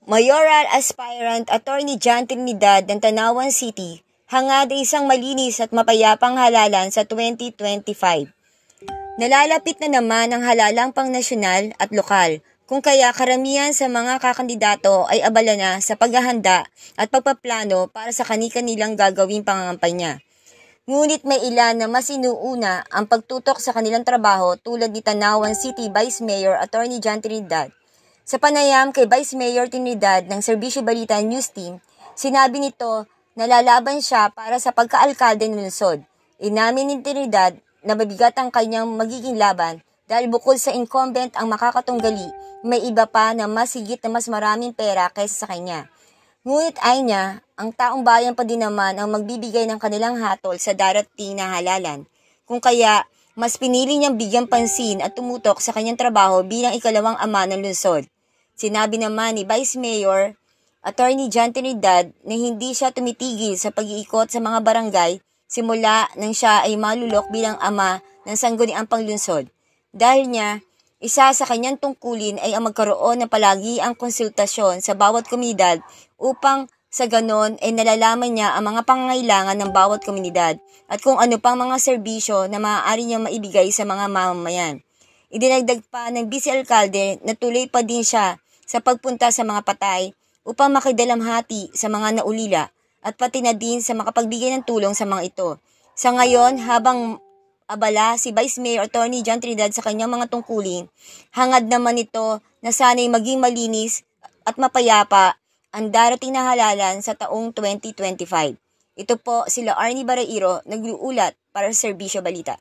Mayoral aspirant Attorney John Trinidad ng Tanawan City hangad ay isang malinis at mapayapang halalan sa 2025. Nalalapit na naman ang halalang pangnasyonal at lokal, kung kaya karamihan sa mga kakandidato ay abala na sa paghahanda at pagpaplano para sa kani-kanilang gagawing pangangampanya. Ngunit may ilan na mas inuuna ang pagtutok sa kanilang trabaho tulad ni Tanawan City Vice Mayor Attorney John Trinidad. Sa panayam kay Vice Mayor Trinidad ng Serbisyo Balita News Team, sinabi nito na lalaban siya para sa pagkaalkalde ng lungsod. Inamin ni Trinidad na mabigat ang kanyang magiging laban dahil bukod sa incumbent ang makakatunggali, may iba pa na mas higit na mas maraming pera kaysa sa kanya. Ngunit ay niya, ang taong bayan pa din naman ang magbibigay ng kanilang hatol sa darating na halalan. Kung kaya, mas pinili niyang bigyan pansin at tumutok sa kanyang trabaho bilang ikalawang ama ng lungsod. Sinabi naman ni Vice Mayor Attorney John Trinidad na hindi siya tumitigil sa pag-iikot sa mga barangay simula nang siya ay malulok bilang ama ng sangguniang panglungsod. Dahil niya, isa sa kanyang tungkulin ay ang magkaroon ng palagi ang konsultasyon sa bawat komunidad upang sa ganon ay nalalaman niya ang mga pangangailangan ng bawat komunidad at kung ano pang mga serbisyo na maaari niyang maibigay sa mga mamamayan. Idinagdag pa ng Vice Alcalde na tuloy pa din siya sa pagpunta sa mga patay upang makidalamhati sa mga naulila at pati na din sa makapagbigay ng tulong sa mga ito. Sa ngayon, habang abala si Vice Mayor Attorney John Trinidad sa kanyang mga tungkulin, hangad naman ito na sana'y maging malinis at mapayapa ang darating na halalan sa taong 2025. Ito po sila Arnie Barairo, nag-uulat para sa Serbisyo Balita.